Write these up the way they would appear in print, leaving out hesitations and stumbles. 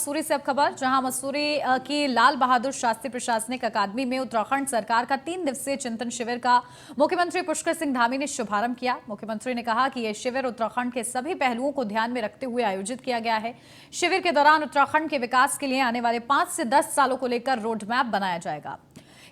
मसूरी से अब खबर, जहां मसूरी की लाल बहादुर शास्त्री प्रशासनिक अकादमी में उत्तराखंड सरकार का 3 दिवसीय चिंतन शिविर का मुख्यमंत्री पुष्कर सिंह धामी ने शुभारंभ किया। मुख्यमंत्री ने कहा कि यह शिविर उत्तराखंड के सभी पहलुओं को ध्यान में रखते हुए आयोजित किया गया है। शिविर के दौरान उत्तराखंड के विकास के लिए आने वाले 5 से 10 सालों को लेकर रोड मैप बनाया जाएगा।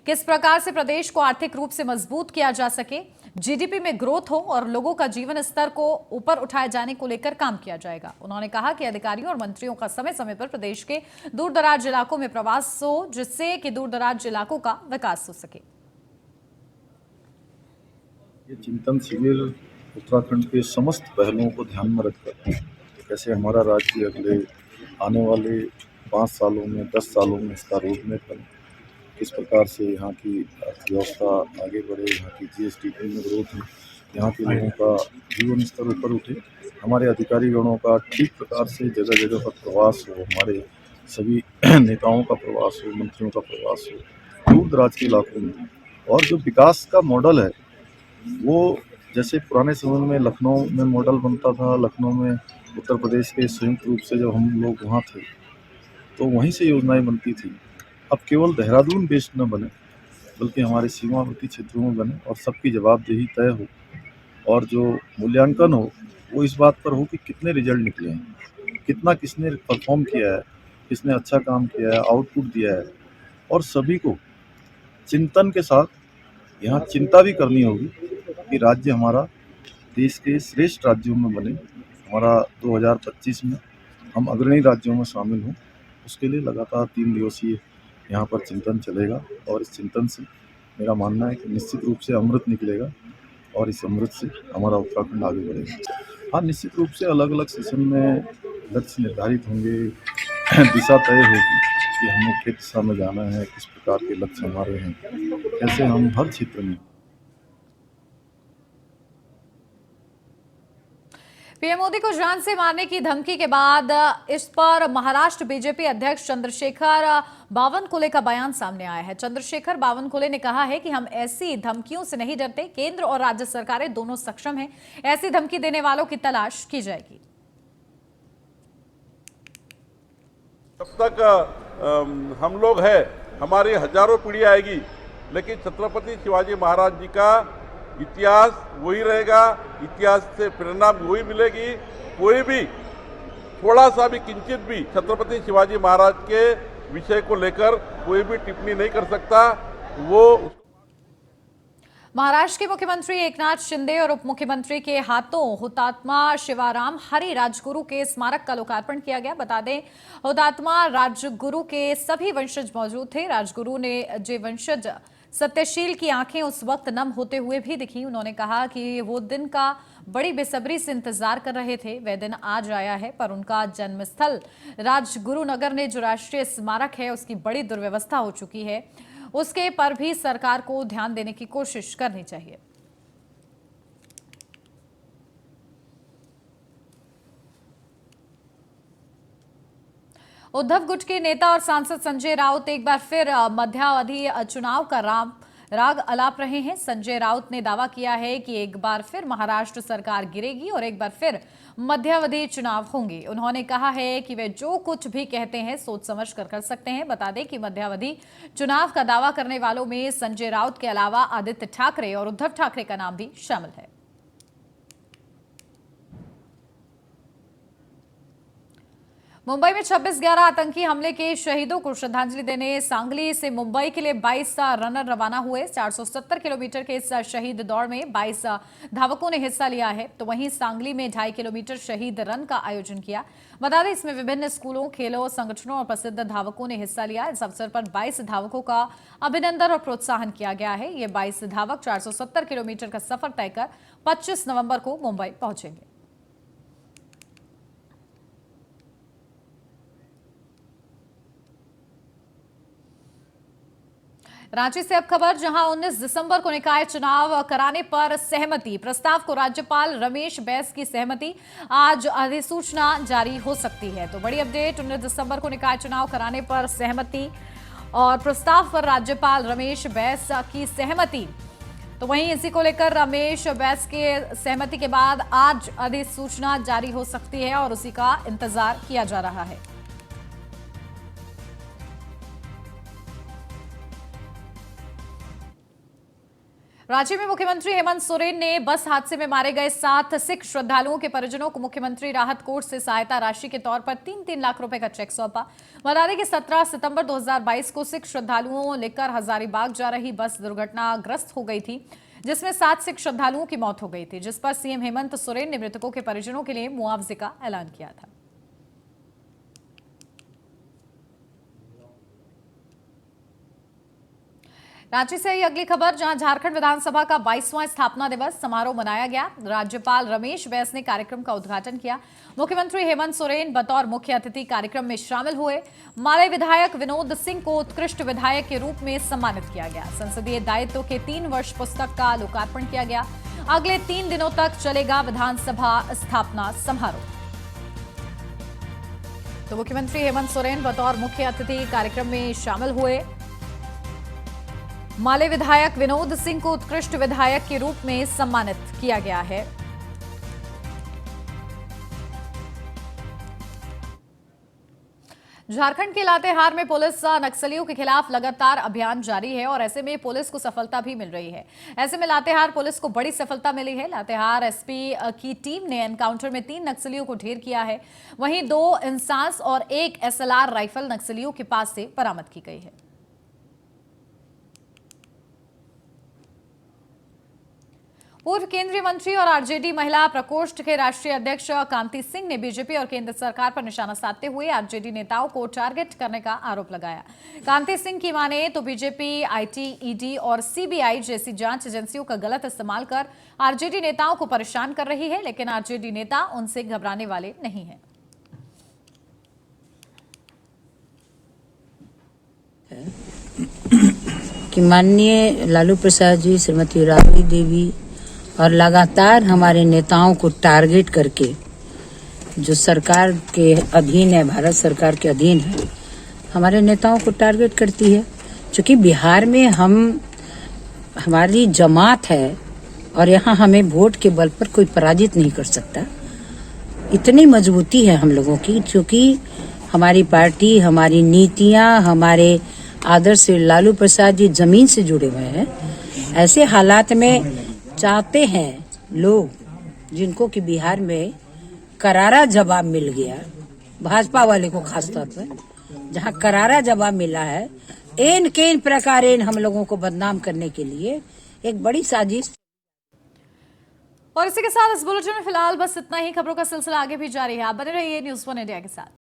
किस प्रकार से प्रदेश को आर्थिक रूप से मजबूत किया जा सके, जीडीपी में ग्रोथ हो और लोगों का जीवन स्तर को ऊपर उठाए जाने को लेकर काम किया जाएगा। उन्होंने कहा कि अधिकारियों और मंत्रियों का समय समय पर प्रदेश के दूरदराज इलाकों में प्रवास हो, जिससे कि दूरदराज इलाकों का विकास हो सके। ये चिंतन शिविर उत्तराखंड के समस्त पहलुओं को ध्यान में रखकर कैसे हमारा राज्य अगले आने वाले 5 सालों में 10 सालों में इसका रोड मैप बने, किस प्रकार से यहाँ की अर्थव्यवस्था आगे बढ़े, यहाँ की जीएसडीपी में ग्रोथ है, यहाँ के लोगों का जीवन स्तर ऊपर उठे, हमारे अधिकारी गणों का ठीक प्रकार से जगह जगह पर प्रवास हो, हमारे सभी नेताओं का प्रवास हो, मंत्रियों का प्रवास हो दूर दराज के इलाकों में। और जो विकास का मॉडल है वो जैसे पुराने समय में लखनऊ में मॉडल बनता था, लखनऊ में उत्तर प्रदेश के संयुक्त रूप से जब हम लोग वहाँ थे तो वहीं से योजनाएं बनती थी। अब केवल देहरादून बेस्ड न बने बल्कि हमारे सीमावर्ती क्षेत्रों में बने और सबकी जवाबदेही तय हो और जो मूल्यांकन हो वो इस बात पर हो कि कितने रिजल्ट निकले हैं, कितना किसने परफॉर्म किया है, किसने अच्छा काम किया है, आउटपुट दिया है। और सभी को चिंतन के साथ यहाँ चिंता भी करनी होगी कि राज्य हमारा देश के श्रेष्ठ राज्यों में बने, हमारा 2025 में हम अग्रणी राज्यों में शामिल हों। उसके लिए लगातार 3 दिवसीय यहाँ पर चिंतन चलेगा और इस चिंतन से मेरा मानना है कि निश्चित रूप से अमृत निकलेगा और इस अमृत से हमारा उत्तराखंड आगे बढ़ेगा। हाँ, निश्चित रूप से अलग अलग सेशन में लक्ष्य निर्धारित होंगे, दिशा तय होगी कि हमें किस दिशा में जाना है, किस प्रकार के लक्ष्य हमारे हैं, कैसे हम हर क्षेत्र में। पीएम मोदी को जान से मारने की धमकी के बाद इस पर महाराष्ट्र बीजेपी अध्यक्ष चंद्रशेखर बावनकुले का बयान सामने आया है। चंद्रशेखर बावनकुले ने कहा है कि हम ऐसी धमकियों से नहीं डरते, केंद्र और राज्य सरकारें दोनों सक्षम हैं, ऐसी धमकी देने वालों की तलाश की जाएगी। जब तक हम लोग हैं, हमारी हजारों पीढ़ी आएगी, लेकिन छत्रपति शिवाजी महाराज जी का इतिहास वही रहेगा, इतिहास से प्रेरणा भी वही मिलेगी। कोई भी थोड़ा सा भी किंचित भी छत्रपति शिवाजी महाराज के विषय को लेकर कोई भी टिप्पणी नहीं कर सकता। वो महाराष्ट्र के मुख्यमंत्री एकनाथ शिंदे और उप मुख्यमंत्री के हाथों हुतात्मा शिवाराम हरि राजगुरु के स्मारक का लोकार्पण किया गया। बता दें, हुतात्मा राजगुरु के सभी वंशज मौजूद थे। राजगुरु ने जो वंशज सत्यशील की आंखें उस वक्त नम होते हुए भी दिखी। उन्होंने कहा कि वो दिन का बड़ी बेसब्री से इंतजार कर रहे थे, वह दिन आज आया है, पर उनका जन्मस्थल राजगुरु नगर ने जो राष्ट्रीय स्मारक है उसकी बड़ी दुर्व्यवस्था हो चुकी है, उसके पर भी सरकार को ध्यान देने की कोशिश करनी चाहिए। उद्धव गुट के नेता और सांसद संजय राउत एक बार फिर मध्यावधि चुनाव का राग अलाप रहे हैं। संजय राउत ने दावा किया है कि एक बार फिर महाराष्ट्र सरकार गिरेगी और एक बार फिर मध्यावधि चुनाव होंगे। उन्होंने कहा है कि वे जो कुछ भी कहते हैं सोच समझ कर सकते हैं। बता दें कि मध्यावधि चुनाव का दावा करने वालों में संजय राउत के अलावा आदित्य ठाकरे और उद्धव ठाकरे का नाम भी शामिल है। मुंबई में 26/11 आतंकी हमले के शहीदों को श्रद्धांजलि देने सांगली से मुंबई के लिए 22 रनर रवाना हुए। 470 किलोमीटर के इस शहीद दौड़ में 22 धावकों ने हिस्सा लिया है, तो वहीं सांगली में 2.5 किलोमीटर शहीद रन का आयोजन किया। बता दें, इसमें विभिन्न स्कूलों, खेलों, संगठनों और प्रसिद्ध धावकों ने हिस्सा लिया। इस अवसर पर 22 धावकों का अभिनंदन और प्रोत्साहन किया गया है। ये 22 धावक 470 किलोमीटर का सफर तय कर 25 नवंबर को मुंबई पहुंचेंगे। रांची से अब खबर, जहां 19 दिसंबर को निकाय चुनाव कराने पर सहमति, प्रस्ताव को राज्यपाल रमेश बैस की सहमति, आज अधिसूचना जारी हो सकती है। तो बड़ी अपडेट, 19 दिसंबर को निकाय चुनाव कराने पर सहमति और प्रस्ताव पर राज्यपाल रमेश बैस की सहमति। तो वहीं इसी को लेकर रमेश बैस के सहमति के बाद आज अधिसूचना जारी हो सकती है और उसी का इंतजार किया जा रहा है। राज्य में मुख्यमंत्री हेमंत सोरेन ने बस हादसे में मारे गए 7 सिख श्रद्धालुओं के परिजनों को मुख्यमंत्री राहत कोष से सहायता राशि के तौर पर 3-3 लाख रुपए का चेक सौंपा। बता दें कि 17 सितंबर 2022 को सिख श्रद्धालुओं लेकर हजारीबाग जा रही बस दुर्घटनाग्रस्त हो गई थी, जिसमें 7 सिख श्रद्धालुओं की मौत हो गई थी, जिस पर सीएम हेमंत सोरेन ने मृतकों के परिजनों के लिए मुआवजे का ऐलान किया था। रांची से ही अगली खबर, जहां झारखंड विधानसभा का 22वां स्थापना दिवस समारोह मनाया गया। राज्यपाल रमेश बैस ने कार्यक्रम का उद्घाटन किया। मुख्यमंत्री हेमंत सोरेन बतौर मुख्य अतिथि कार्यक्रम में शामिल हुए। माले विधायक विनोद सिंह को उत्कृष्ट विधायक के रूप में सम्मानित किया गया। संसदीय दायित्व के 3 वर्ष पुस्तक का लोकार्पण किया गया। अगले 3 दिनों तक चलेगा विधानसभा स्थापना समारोह। तो मुख्यमंत्री हेमंत सोरेन बतौर मुख्य अतिथि कार्यक्रम में शामिल हुए। माले विधायक विनोद सिंह को उत्कृष्ट विधायक के रूप में सम्मानित किया गया है। झारखंड के लातेहार में पुलिस नक्सलियों के खिलाफ लगातार अभियान जारी है और ऐसे में पुलिस को सफलता भी मिल रही है। ऐसे में लातेहार पुलिस को बड़ी सफलता मिली है। लातेहार एसपी की टीम ने एनकाउंटर में 3 नक्सलियों को ढेर किया है। वहीं 2 इंसास और 1 SLR राइफल नक्सलियों के पास से बरामद की गई है। पूर्व केंद्रीय मंत्री और आरजेडी महिला प्रकोष्ठ के राष्ट्रीय अध्यक्ष कांति सिंह ने बीजेपी और केंद्र सरकार पर निशाना साधते हुए आरजेडी नेताओं को टारगेट करने का आरोप लगाया। कांति सिंह की माने तो बीजेपी आईटी, ईडी और सीबीआई जैसी जांच एजेंसियों का गलत इस्तेमाल कर आरजेडी नेताओं को परेशान कर रही है, लेकिन आरजेडी नेता उनसे घबराने वाले नहीं हैं। कि माननीय लालू प्रसाद जी, श्रीमती राबड़ी देवी और लगातार हमारे नेताओं को टारगेट करके, जो सरकार के अधीन है, भारत सरकार के अधीन है, हमारे नेताओं को टारगेट करती है। क्योंकि बिहार में हमारी जमात है और यहाँ हमें वोट के बल पर कोई पराजित नहीं कर सकता। इतनी मजबूती है हम लोगों की, क्योंकि हमारी पार्टी, हमारी नीतियां, हमारे आदर्श से लालू प्रसाद जी जमीन से जुड़े हुए हैं। ऐसे हालात में चाहते हैं लोग, जिनको कि बिहार में करारा जवाब मिल गया, भाजपा वाले को खासतौर पर, जहां करारा जवाब मिला है, एन केन प्रकार हम लोगों को बदनाम करने के लिए एक बड़ी साजिश। और इसी के साथ इस बुलेटिन में फिलहाल बस इतना ही। खबरों का सिलसिला आगे भी जारी है। आप बने रहिए न्यूज़ 1 इंडिया के साथ।